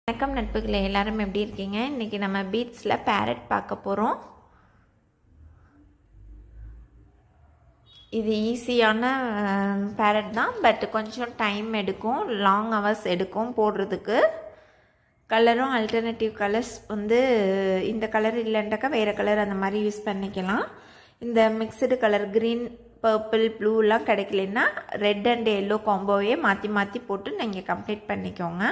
வணக்கம் நட்புகளே, எல்லாரும் எப்படி இருக்கீங்க? இன்றைக்கி நம்ம பீட்ஸில் பேரட் பார்க்க போகிறோம். இது ஈஸியான பேரட் தான், பட் கொஞ்சம் டைம் எடுக்கும், லாங் ஹவர்ஸ் எடுக்கும் போடுறதுக்கு. கலரும் ஆல்டர்னேட்டிவ் கலர்ஸ் இந்த கலர் இல்லைண்டாக்கா வேறு கலர் அந்த மாதிரி யூஸ் பண்ணிக்கலாம். இந்த மிக்சடு கலர் க்ரீன், பர்பிள், ப்ளூலாம் கிடைக்கலன்னா ரெட் அண்ட் எல்லோ காம்போவே மாற்றி மாற்றி போட்டு நீங்கள் கம்ப்ளீட் பண்ணிக்கோங்க.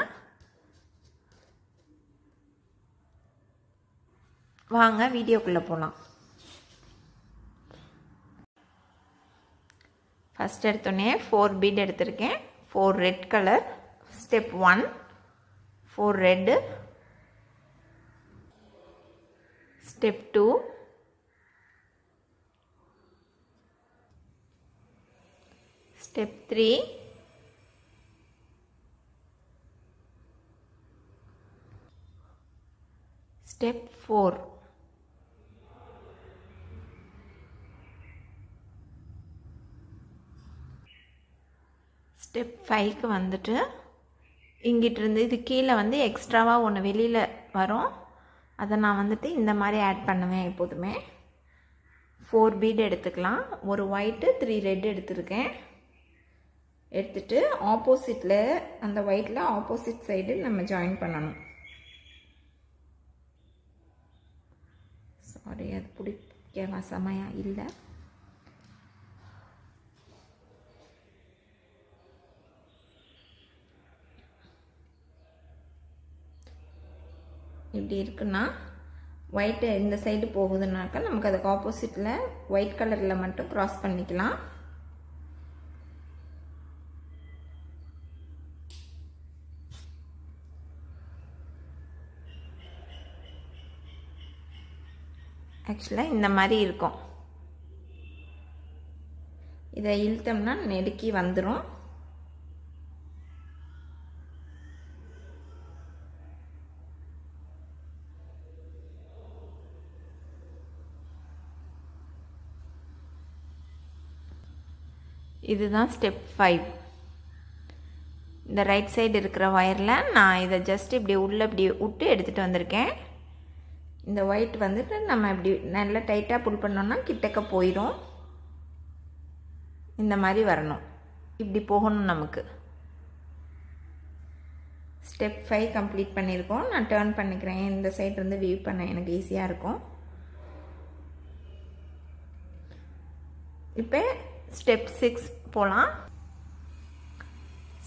வாங்க வீடியோக்குள்ளே போகலாம். ஃபஸ்ட் எடுத்தோடனே 4 பீட் எடுத்திருக்கேன். 4 red colour. Step 1 4 red. Step 2 step 3 step 4 step 5க்கு வந்துட்டு இங்கிட்டிருந்து இது கீழே எக்ஸ்ட்ராவாக ஒன்று வெளியில் வரும். அதை நான் இந்த மாதிரி ஆட் பண்ணுவேன் எப்போதுமே. 4 பீட் எடுத்துக்கலாம். ஒரு ஒயிட்டு 3 ரெட் எடுத்துருக்கேன். எடுத்துட்டு ஆப்போசிட்டில் அந்த ஒயிட்டில் ஆப்போசிட் சைடு நம்ம ஜாயின் பண்ணணும். சாரி, அது பிடிக்க வசமையாக இல்லை. இப்படி இருக்குன்னா ஒயிட்டு இந்த சைடு போகுதுனாக்கா நமக்கு அதுக்கு ஆப்போசிட்டில் ஒயிட் கலரில் மட்டும் க்ராஸ் பண்ணிக்கலாம். ஆக்சுவலாக இந்த மாதிரி இருக்கும். இதை இழுத்தோம்னா நெடுக்கி வந்துடும். இதுதான் ஸ்டெப் 5. இந்த ரைட் சைடு இருக்கிற ஒயரில் நான் இதை ஜஸ்ட் இப்படி உள்ளே இப்படி விட்டு எடுத்துகிட்டு வந்திருக்கேன். இந்த ஒயிட் நம்ம இப்படி நல்லா டைட்டாக புல் பண்ணோன்னா கிட்டக்க போயிடும். இந்த மாதிரி வரணும், இப்படி போகணும் நமக்கு. ஸ்டெப் 5 கம்ப்ளீட் பண்ணியிருக்கோம். நான் டர்ன் பண்ணிக்கிறேன். இந்த சைடு வியூ பண்ண எனக்கு ஈஸியாக இருக்கும். இப்போ ஸ்டெப் 6 போகலாம்.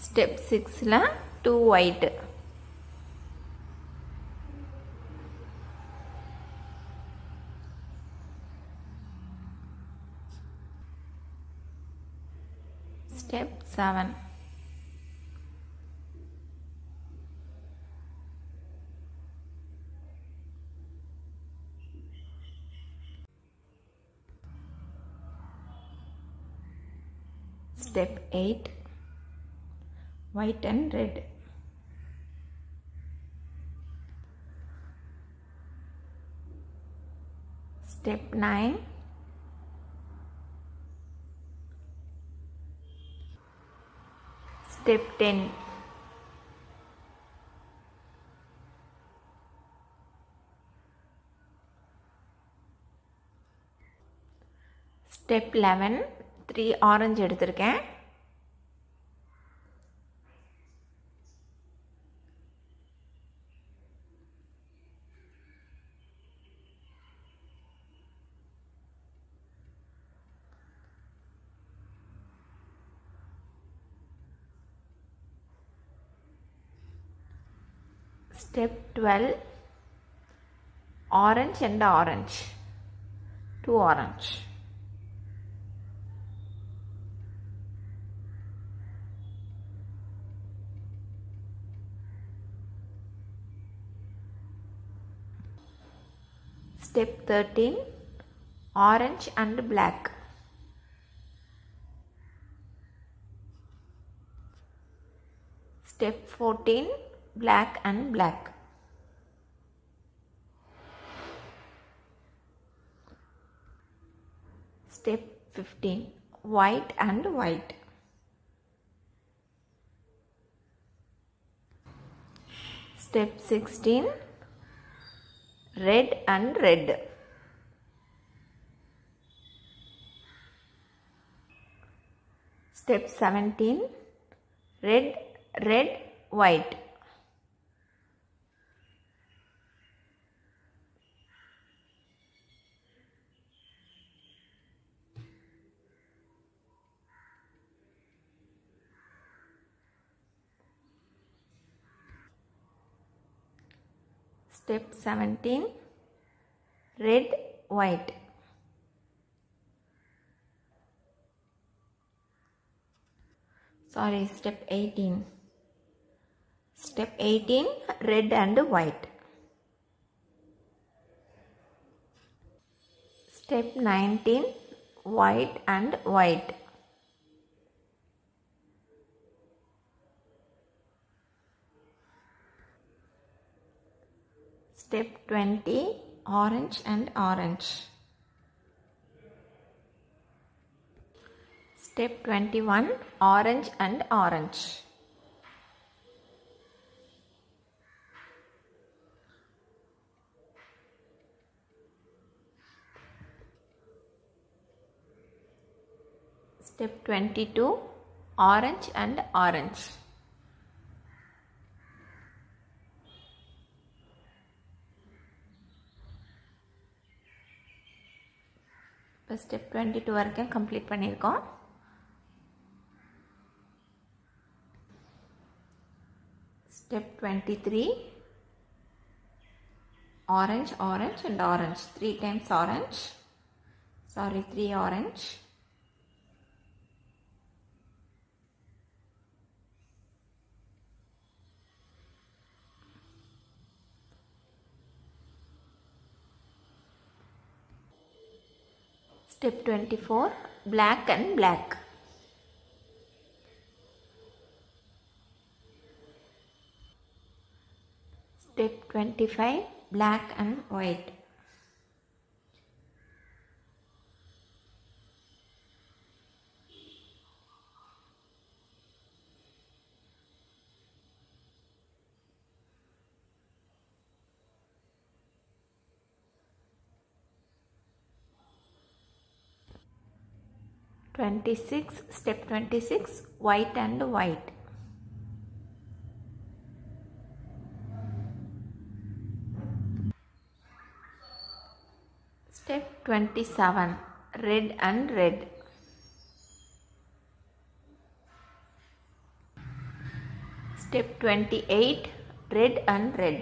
ஸ்டெப் 6ல் 2 white. Step 7 Step 8 white and red. Step 9 Step 10 Step 11 3 orange எடுத்திருக்கேன். Step 12 orange and orange. 2 orange. Step 13 orange and black. Step 14 black and black. Step 15 white and white. Step 16, red and red. Step 17, red, red, white. Step 17, red, white. Sorry, step 18. Step 18, red and white. Step 19, white and white. Step 20, orange and orange. Step 21, orange and orange. Step 22, orange and orange. Step 22 வரைக்கும் complete பண்ணிருக்கோம். Step 23, orange, orange and orange. 3 times orange. Sorry, 3 orange. Step 24, black and black. Step 25, black and white. Step 26, white and white. Step 27, red and red. Step 28, red and red.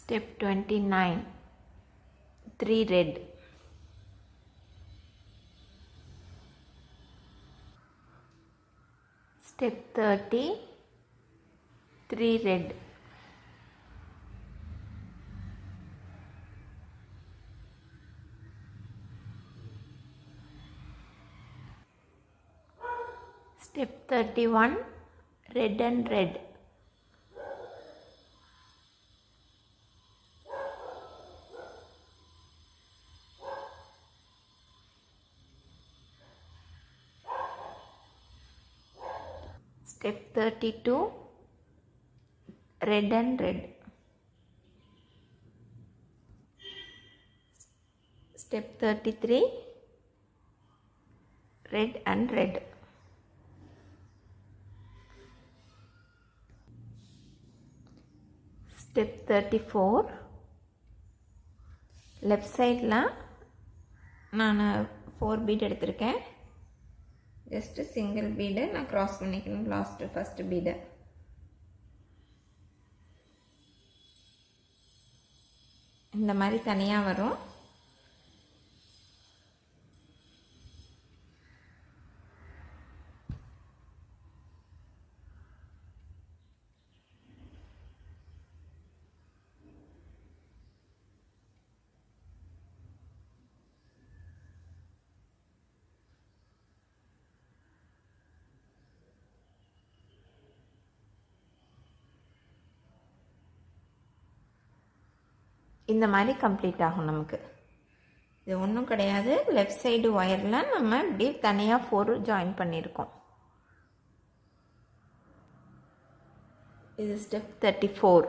Step 29, 3 red. Step 30, 3 red. Step 31, red and red. Step 32, red and red. Step 33, red and red. Step 34, left side la நான் 4 bead எடுத்திருக்கேன். just single bead நான் cross பண்ணிக்கணும் first bead. இந்த மாதிரி தனியா வரும். இந்த மாதிரி கம்ப்ளீட் ஆகும் நமக்கு. இது ஒன்றும் கிடையாது, லெஃப்ட் சைடு ஒயரில் நம்ம இப்படி தனியாக 4 ஜாயின் பண்ணியிருக்கோம். இது step 34.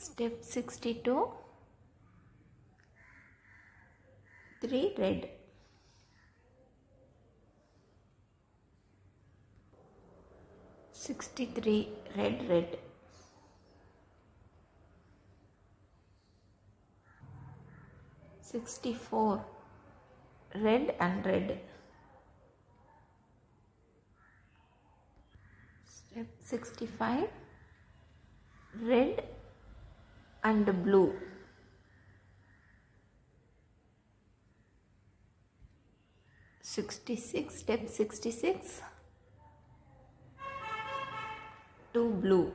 Step 62, 3 red. Red. 64 red and red. Step 65, red and blue. Step 66, 2 blue.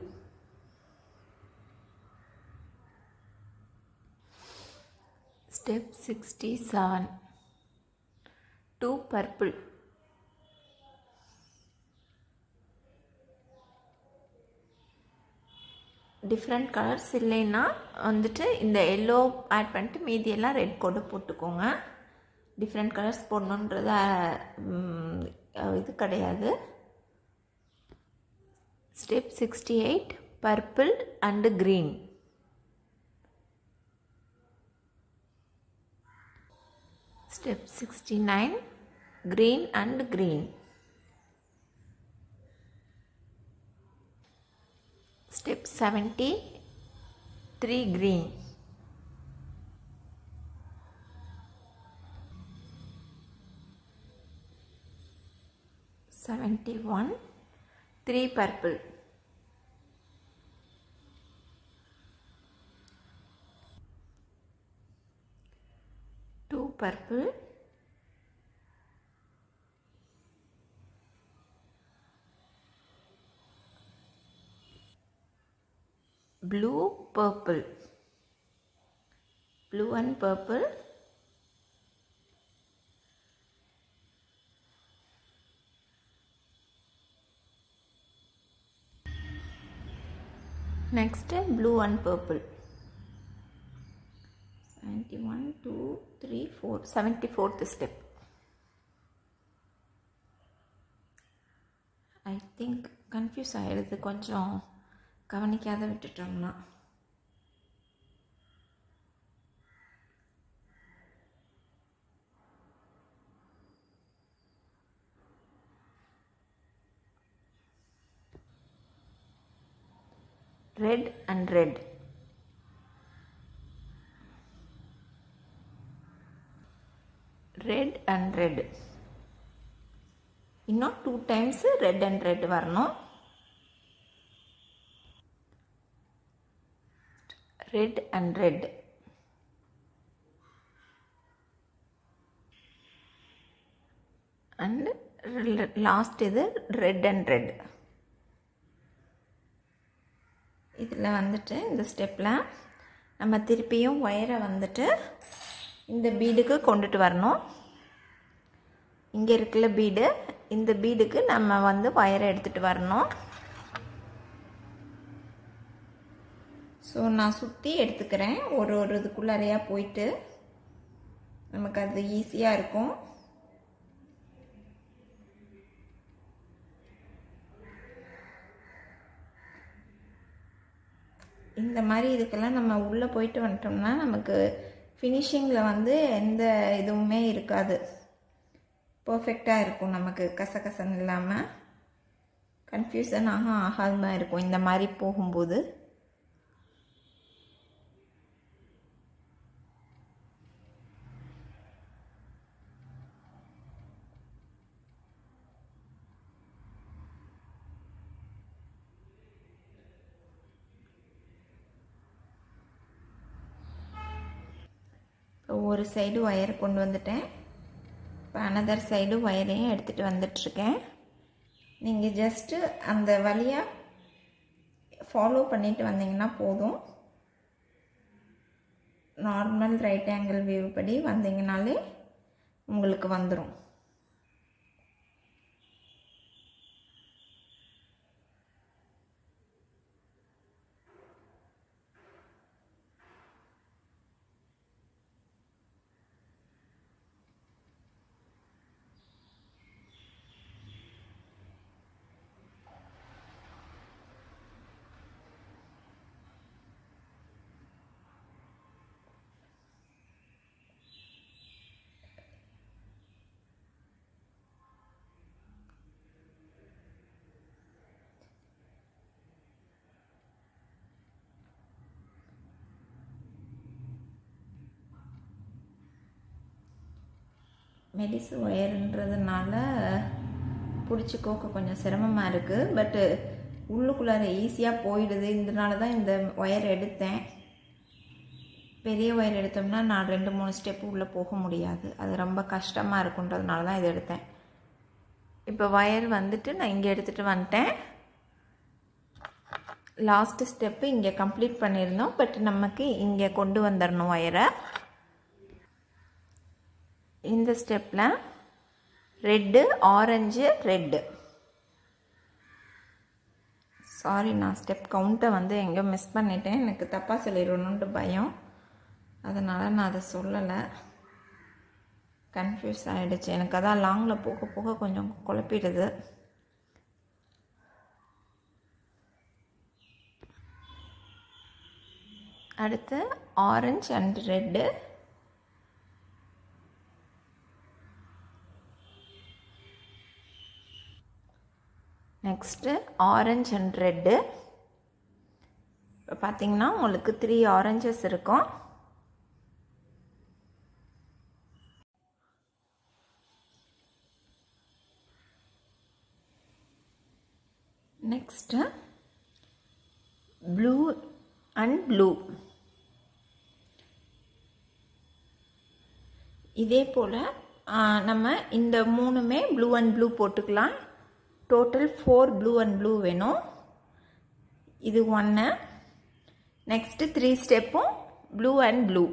Step 67, 2 purple. Different colours இல்லைன்னா வந்துட்டு இந்த எல்லோ ஆட் பண்ணிட்டு மீதியெல்லாம் ரெட் கூட போட்டுக்கோங்க. டிஃப்ரெண்ட் கலர்ஸ் போடணுன்றத இது கிடையாது. Step 68, purple and green. Step 69, green and green. Step 70, 3 green. Step 71, 3 purple. Purple, blue, purple, blue and purple. Next, blue and purple. 71, 2, 3, 4, 74th step. I think confuse ஆயிடுது கொஞ்சம் கவனிக்காத விட்டுட்டோம்னா. Red and red. Red and red. இன்னும் 2 times red and red வரணும். Red and red. And last இது red and red. இதில் வந்துட்டு இந்த ஸ்டெப்பில் நம்ம திருப்பியும் ஒயரை வந்துட்டு இந்த பீடுக்கு கொண்டுட்டு வரணும். இங்கே இருக்குல்ல பீடு, இந்த பீடுக்கு நம்ம வந்து ஒயரை எடுத்துகிட்டு வரணும். ஸோ நான் சுற்றி எடுத்துக்கிறேன். ஒரு இதுக்குள்ளாரையாக போயிட்டு நமக்கு அது ஈஸியாக இருக்கும். இந்த மாதிரி இதுக்கெல்லாம் நம்ம உள்ளே போயிட்டு வந்துட்டோம்னா நமக்கு ஃபினிஷிங்கில் வந்து எந்த இதுவுமே இருக்காது, பர்ஃபெக்டாக இருக்கும். நமக்கு கசகசன்னு இல்லாமல் கன்ஃபியூஷன் ஆகாமல் இருக்கும் இந்த மாதிரி போகும்போது. ஒரு சைடு ஒயர் கொண்டு வந்துட்டேன். இப்போ அனதர் சைடு ஒயரையும் எடுத்துகிட்டு வந்துட்டுருக்கேன். நீங்கள் ஜஸ்ட்டு அந்த வழியாக ஃபாலோ பண்ணிட்டு வந்தீங்கன்னா போதும். நார்மல் ரைட் ஆங்கிள் வியூ படி வந்தீங்கனாலே உங்களுக்கு வந்துடும். மெலிசு ஒயர்ன்றதுனால பிடிச்சி கோக்க கொஞ்சம் சிரமமாக இருக்குது. பட்டு உள்ளுக்குள்ளார ஈஸியாக போயிடுது. இதனால தான் இந்த ஒயர் எடுத்தேன். பெரிய ஒயர் எடுத்தோம்னா நான் 2-3 ஸ்டெப்பு உள்ளே போக முடியாது, அது ரொம்ப கஷ்டமாக இருக்குன்றதுனால தான் இதை எடுத்தேன். இப்போ ஒயர் வந்துட்டு நான் இங்கே எடுத்துகிட்டு வந்துட்டேன். லாஸ்ட்டு ஸ்டெப்பு இங்கே கம்ப்ளீட் பண்ணியிருந்தோம். பட் நமக்கு இங்கே கொண்டு வந்துடணும் ஒயரை. இந்த ஸ்டெப்பில் ரெட்டு, ஆரஞ்சு, ரெட்டு. சாரி, நான் ஸ்டெப் கவுண்ட்டை வந்து எங்கேயோ மிஸ் பண்ணிட்டேன். எனக்கு தப்பாக சொல்லிடணுன்ட்டு பயம், அதனால் நான் அதை சொல்லலை. கன்ஃபியூஸ் ஆகிடுச்சு எனக்கு. அதான் லாங்கில் போக போக கொஞ்சம் குழப்பிடுது. அடுத்து orange and red. Next orange and red. இப்போ பார்த்தீங்கன்னா உங்களுக்கு 3 ஆரஞ்சஸ் இருக்கும். Next blue and blue. இதே போல் நம்ம இந்த 3மே ப்ளூ அண்ட் ப்ளூ போட்டுக்கலாம். டோட்டல் 4 ப்ளூ அண்ட் ப்ளூ வேணும். இது 1. நெக்ஸ்ட்டு 3 ஸ்டெப்பும் blue and blue.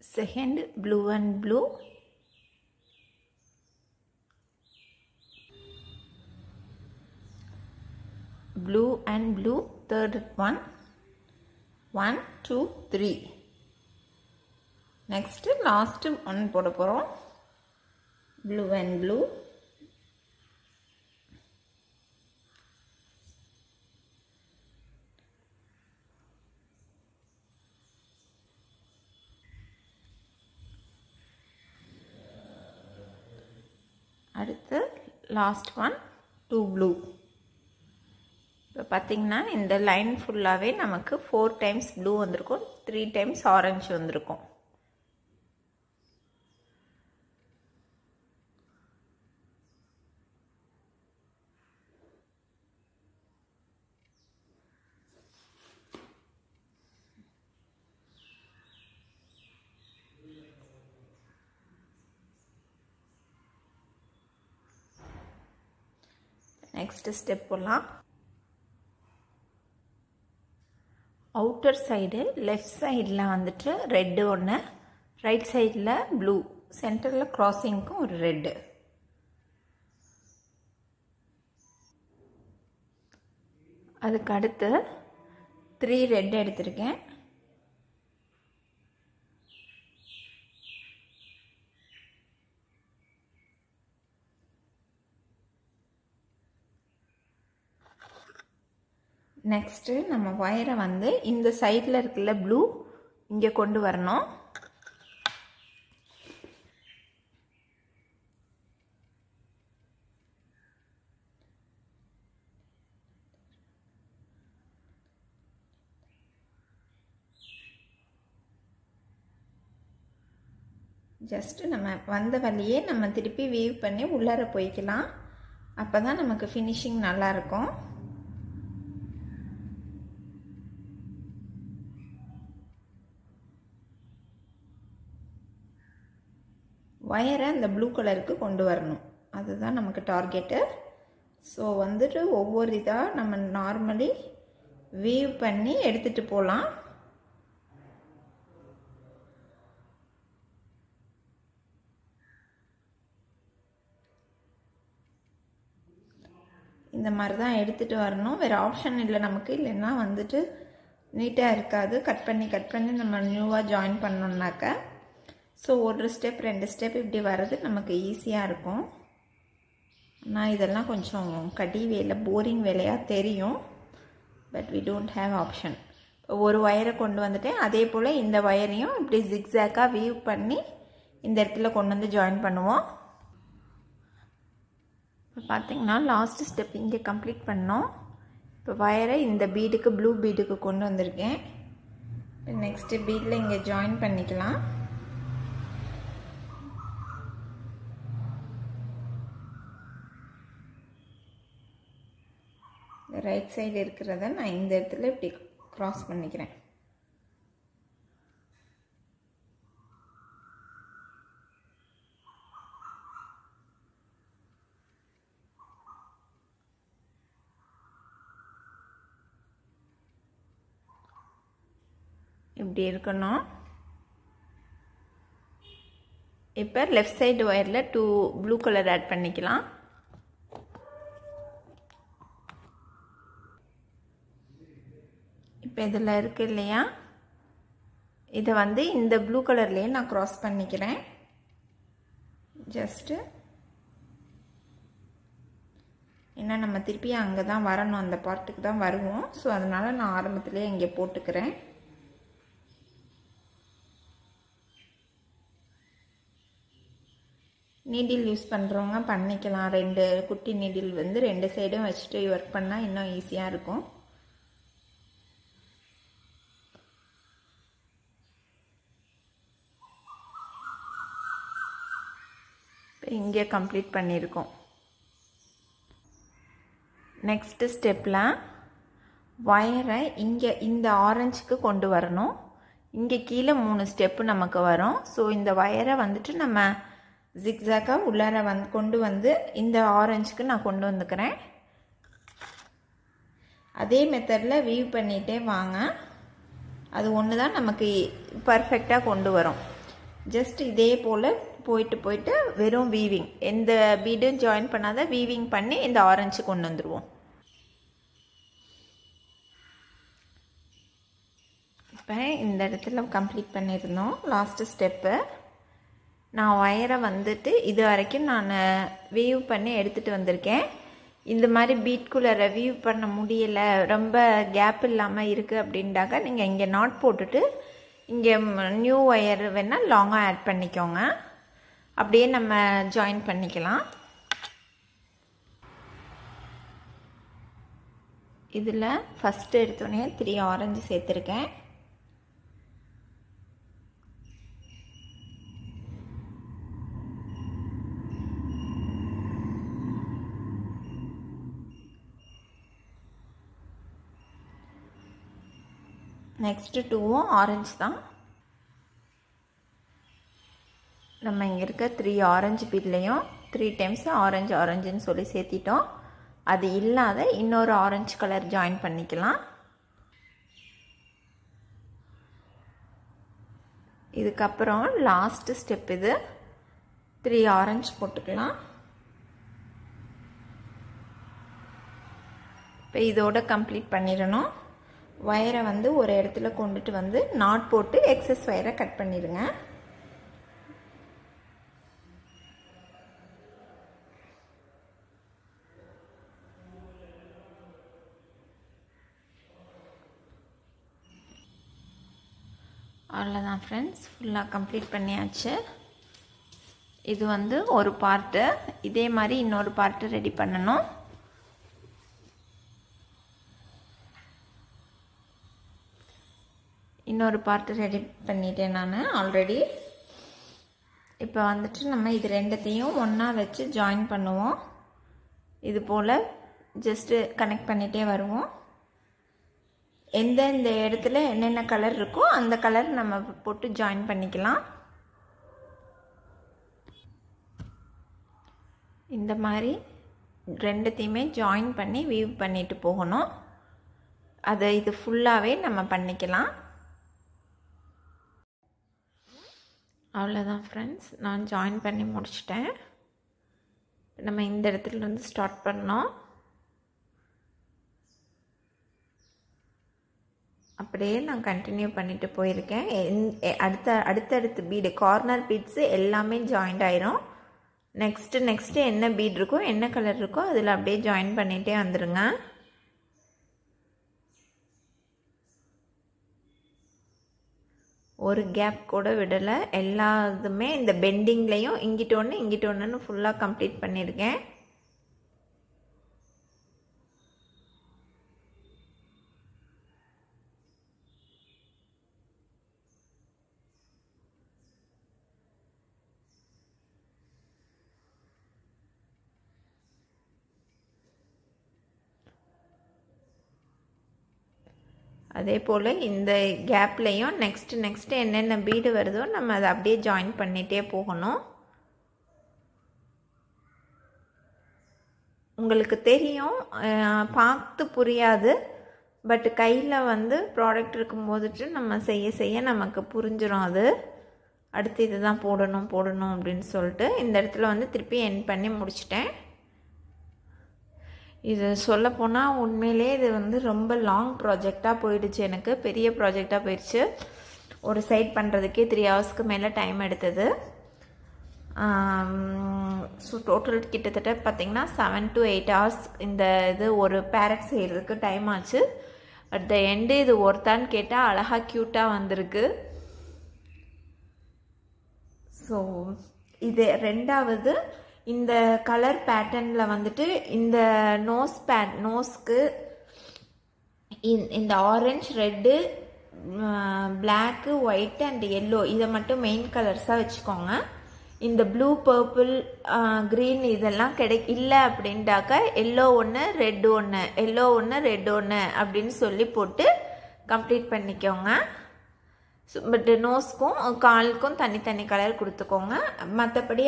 Second blue and blue. Blue and blue. Third one. 1 2 3. Next last 1 போட போகிறோம். Blue and blue. அடுத்து லாஸ்ட் ஒன் 2 ப்ளூ. இப்போ பார்த்திங்கன்னா இந்த லைன் ஃபுல்லாகவே நமக்கு 4 டைம்ஸ் ப்ளூ வந்திருக்கும், 3 டைம்ஸ் ஆரஞ்சு வந்திருக்கும். நெக்ஸ்ட் ஸ்டெப் போடலாம். அவுட்டர் சைடு லெஃப்ட் சைடில் வந்துட்டு ரெட்டு ஒன்று, ரைட் சைடில் ப்ளூ, சென்டரில் க்ராசிங்க்கும் ஒரு ரெட்டு. அதுக்கு அடுத்து 3 ரெட் எடுத்திருக்கேன். நெக்ஸ்ட்டு நம்ம ஒயரை வந்து இந்த சைடில் இருக்குல்ல ப்ளூ, இங்கே கொண்டு வரணும். ஜஸ்ட்டு நம்ம வந்த வழியே நம்ம திருப்பி வீவ் பண்ணி உள்ளார போய்க்கலாம். அப்போ தான் நமக்கு ஃபினிஷிங் நல்லாயிருக்கும். ஒயரை அந்த ப்ளூ கலருக்கு கொண்டு வரணும், அதுதான் நமக்கு டார்கெட்டு. ஸோ வந்துட்டு ஒவ்வொரு இதாக நம்ம நார்மலி வீவ் பண்ணி எடுத்துகிட்டு போகலாம். இந்த மாதிரி தான் எடுத்துகிட்டு வரணும், வேறு ஆப்ஷன் இல்லை நமக்கு. இல்லைன்னா வந்துட்டு நீட்டாக இருக்காது. கட் பண்ணி நம்ம நியூவாக ஜாயின் பண்ணோம்னாக்க. ஸோ ஒரு ஸ்டெப் 2 ஸ்டெப் இப்படி வர்றது நமக்கு ஈஸியாக இருக்கும். நான் இதெல்லாம் கொஞ்சம் கடி வேலை, போரிங் வேலையாக தெரியும். But we don't have option. இப்போ ஒரு ஒயரை கொண்டு வந்துட்டேன். அதே போல் இந்த ஒயரையும் இப்படி ஜிக்ஸாக்காக வீவ் பண்ணி இந்த இடத்துல கொண்டு வந்து ஜாயின் பண்ணுவோம். இப்போ பார்த்திங்கன்னா லாஸ்ட்டு ஸ்டெப் இங்கே கம்ப்ளீட் பண்ணோம். இப்போ ஒயரை இந்த பீடுக்கு, ப்ளூ பீடுக்கு கொண்டு வந்திருக்கேன். நெக்ஸ்ட் பீட்ல இங்க ஜாயின் பண்ணிக்கலாம். ரைட் சைடு இருக்கிறத நான் இந்த இடத்துல இப்படி கிராஸ் பண்ணிக்கிறேன். இப்படி இருக்கணும். இப்போ லெஃப்ட் சைடு ஒயரில் 2 ப்ளூ கலர் ஆட் பண்ணிக்கலாம். இப்போ இதில் இருக்கு இல்லையா, இதை வந்து இந்த ப்ளூ கலர்லேயே நான் க்ராஸ் பண்ணிக்கிறேன். ஜஸ்ட்டு ஏன்னா நம்ம திருப்பி அங்கே தான் வரணும், அந்த பார்ட்டுக்கு தான் வருவோம். ஸோ அதனால் நான் ஆரம்பத்திலே இங்கே போட்டுக்கிறேன். நீடில் யூஸ் பண்ணுறவங்க பண்ணிக்கலாம். 2 குட்டி நீடில் வந்து 2 சைடும் வச்சுட்டு ஒர்க் பண்ணால் இன்னும் ஈஸியாக இருக்கும். இங்கே கம்ப்ளீட் பண்ணியிருக்கோம். நெக்ஸ்ட் ஸ்டெப்பில் வயரை இங்கே இந்த ஆரஞ்சுக்கு கொண்டு வரணும். இங்கே கீழே 3 ஸ்டெப்பு நமக்கு வரும். ஸோ இந்த வயரை வந்துட்டு நம்ம ஜிக்ஸாக்காக உள்ளார கொண்டு வந்து இந்த ஆரஞ்சுக்கு நான் கொண்டு வந்துக்கிறேன். அதே மெத்தடில் வீவ் பண்ணிகிட்டே வாங்க. அது ஒன்று தான் நமக்கு பர்ஃபெக்டாக கொண்டு வரும். ஜஸ்ட் இதே போல் போயிட்டு வெறும் வீவிங், எந்த பீடும் ஜாயின் பண்ணாத வீவிங் பண்ணி இந்த ஆரஞ்சு கொண்டு வந்துடுவோம். இப்போ இந்த இடத்துல கம்ப்ளீட் பண்ணியிருந்தோம். லாஸ்ட்டு ஸ்டெப்பு நான் ஒயரை வந்துட்டு இது வரைக்கும் நான் வீவ் பண்ணி எடுத்துகிட்டு வந்திருக்கேன். இந்த மாதிரி பீட்குள்ளே வீவ் பண்ண முடியலை, ரொம்ப கேப் இல்லாமல் இருக்குது அப்படின்ட்டாக்க நீங்கள் இங்கே நாட் போட்டுட்டு இங்கே நியூ ஒயர் வேணால் லாங்காக ஆட் பண்ணிக்கோங்க. அப்படியே நம்ம ஜாயின் பண்ணிக்கலாம். இதில் ஃபஸ்ட்டு எடுத்தோடனே 3 ஆரஞ்சு சேர்த்துருக்கேன். நெக்ஸ்ட்டு 2வும் ஆரஞ்சு தான். நம்ம இங்கே இருக்க 3 ஆரஞ்சு பீட்லேயும் 3 டைம்ஸ் ஆரஞ்சுன்னு சொல்லி சேர்த்திட்டோம். அது இல்லாத இன்னொரு ஆரஞ்சு கலர் ஜாயின் பண்ணிக்கலாம். இதுக்கப்புறம் லாஸ்ட்டு ஸ்டெப் இது 3 ஆரஞ்சு போட்டுக்கலாம். இப்போ இதோட கம்ப்ளீட் பண்ணிடணும். வயரை வந்து ஒரு இடத்துல கொண்டுட்டு வந்து நாட் போட்டு எக்ஸஸ் வயரை கட் பண்ணிடுங்க. அவ்வளோதான் ஃப்ரெண்ட்ஸ், ஃபுல்லாக கம்ப்ளீட் பண்ணியாச்சு. இது வந்து ஒரு பார்ட்டு. இதே மாதிரி இன்னொரு பார்ட்டு ரெடி பண்ணணும். இன்னொரு பார்ட்டு ரெடி பண்ணிட்டேன் நான் ஆல்ரெடி. இப்போ வந்துட்டு நம்ம இது ரெண்டுத்தையும் ஒன்றா வச்சு ஜாயின் பண்ணுவோம். இது போல் ஜஸ்ட்டு கனெக்ட் பண்ணிகிட்டே வருவோம். எந்தெந்த இடத்துல என்னென்ன கலர் இருக்கோ அந்த கலர் நம்ம போட்டு ஜாயின் பண்ணிக்கலாம். இந்த மாதிரி ரெண்டுத்தையுமே ஜாயின் பண்ணி வீவ் பண்ணிட்டு போகணும். அதை இது ஃபுல்லாகவே நம்ம பண்ணிக்கலாம். அவ்வளோதான் ஃப்ரெண்ட்ஸ், நான் ஜாயின் பண்ணி முடிச்சிட்டேன். நம்ம இந்த இடத்துலேருந்து ஸ்டார்ட் பண்ணோம். அப்படியே நான் கண்டினியூ பண்ணிட்டு போயிருக்கேன். அடுத்தடுத்து பீடு கார்னர் பீட்ஸு எல்லாமே ஜாயிண்ட் ஆயிரும். நெக்ஸ்ட்டு என்ன பீட் இருக்கோ என்ன கலர் இருக்கோ அதில் அப்படியே ஜாயின் பண்ணிகிட்டே வந்துடுங்க. ஒரு கேப் கூட விடலை. எல்லாத்துமே இந்த பெண்டிங்லேயும் இங்கிட்ட ஒன்றுன்னு ஃபுல்லாக கம்ப்ளீட் பண்ணியிருக்கேன். அதே போல் இந்த கேப்லேயும் நெக்ஸ்ட்டு என்னென்ன பீடு வருதோ நம்ம அதை அப்படியே ஜாயின் பண்ணிகிட்டே போகணும். உங்களுக்கு தெரியும், பார்த்து புரியாது, பட் கையில் வந்து ப்ராடக்ட் இருக்கும்போதுட்டு நம்ம செய்ய நமக்கு புரிஞ்சிடும். அது அடுத்து இது தான் போடணும் அப்படின்னு சொல்லிட்டு இந்த இடத்துல வந்து திருப்பி எண்ட் பண்ணி முடிச்சிட்டேன். இது சொல்லப்போனால் உண்மையிலே இது வந்து ரொம்ப லாங் ப்ராஜெக்டாக போயிடுச்சு, எனக்கு பெரிய ப்ராஜெக்டாக போயிடுச்சு. ஒரு சைட் பண்ணுறதுக்கே 3 ஹவர்ஸ்க்கு மேலே டைம் எடுத்தது. ஸோ டோட்டல் கிட்டத்தட்ட பார்த்திங்கன்னா 7 to 8 ஹவர்ஸ் இந்த இது ஒரு பேரட் செய்கிறதுக்கு டைம் ஆச்சு. அட் த எண்டு இது ஒருத்தான்னு கேட்டால் அழகாக க்யூட்டாக வந்திருக்கு. ஸோ இது ரெண்டாவது. இந்த கலர் பேட்டர்னில் வந்துட்டு இந்த நோஸ்க்கு இந்த orange, red, black, white and yellow இதை மட்டும் மெயின் கலர்ஸாக வச்சுக்கோங்க. இந்த ப்ளூ, பர்பிள், க்ரீன் இதெல்லாம் இல்லை அப்படின்ட்டாக்கா எல்லோ ஒன்று, ரெட் ஒன்று, எல்லோ ஒன்று, ரெட் ஒன்று அப்படின்னு சொல்லி போட்டு கம்ப்ளீட் பண்ணிக்கோங்க. பட் நோஸ்க்கும் காலுக்கும் தனித்தனி கலர் கொடுத்துக்கோங்க. மற்றபடி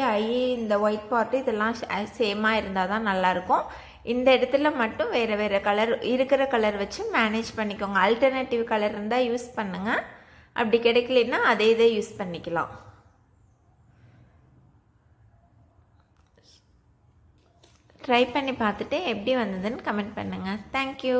இந்த ஒயிட் பார்ட்டு இதெல்லாம் சேமாக இருந்தால் தான் நல்லாயிருக்கும். இந்த இடத்துல மட்டும் வேறு கலர் இருக்கிற கலர் வச்சு மேனேஜ் பண்ணிக்கோங்க. ஆல்டர்னேட்டிவ் கலர் இருந்தால் யூஸ் பண்ணுங்கள், அப்படி கிடைக்கலன்னா அதே இதை யூஸ் பண்ணிக்கலாம். ட்ரை பண்ணி பார்த்துட்டு எப்படி வந்ததுன்னு கமெண்ட் பண்ணுங்கள். தேங்க்யூ.